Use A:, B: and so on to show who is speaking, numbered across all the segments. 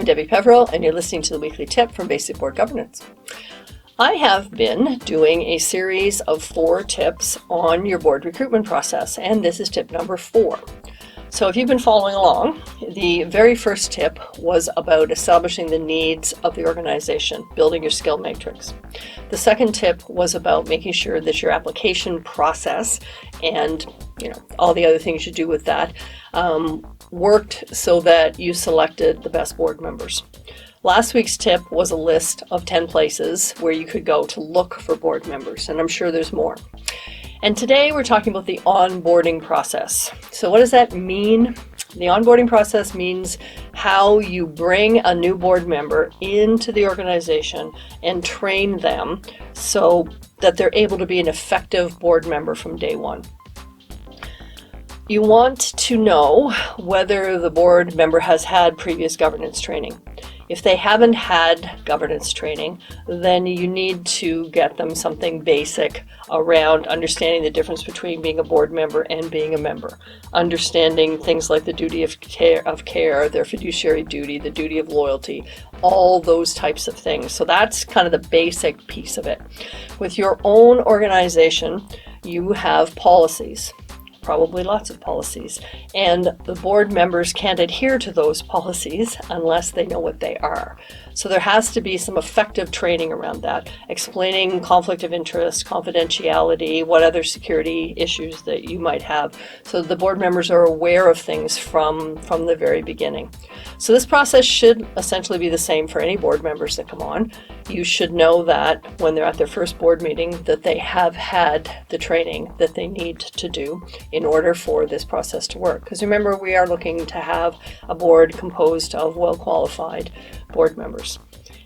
A: I'm Debbie Peveril, and you're listening to the weekly tip from Basic Board Governance. I have been doing a series of 4 tips on your board recruitment process, and this is tip number 4. So if you've been following along, the very first tip was about establishing the needs of the organization, building your skill matrix. The second tip was about making sure that your application process and all the other things you do with that worked so that you selected the best board members. Last week's tip was a list of 10 places where you could go to look for board members, and I'm sure there's more. And today we're talking about the onboarding process. So what does that mean? The onboarding process means how you bring a new board member into the organization and train them so that they're able to be an effective board member from day one. You want to know whether the board member has had previous governance training. If they haven't had governance training, then you need to get them something basic around understanding the difference between being a board member and being a member. Understanding things like the duty of care, their fiduciary duty, the duty of loyalty, all those types of things. So that's kind of the basic piece of it. With your own organization, you have policies. Probably lots of policies, and the board members can't adhere to those policies unless they know what they are. So there has to be some effective training around that, explaining conflict of interest, confidentiality, what other security issues that you might have, so the board members are aware of things from the very beginning. So this process should essentially be the same for any board members that come on. You should know that when they're at their first board meeting that they have had the training that they need to do in order for this process to work. Because remember, we are looking to have a board composed of well-qualified board members.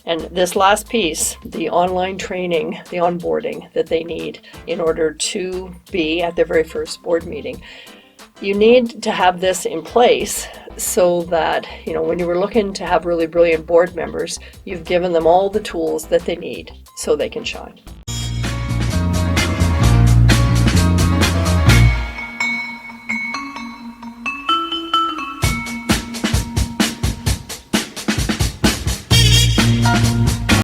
A: And this last piece, the online training, the onboarding that they need in order to be at their very first board meeting, you need to have this in place so that, when you were looking to have really brilliant board members, you've given them all the tools that they need so they can shine.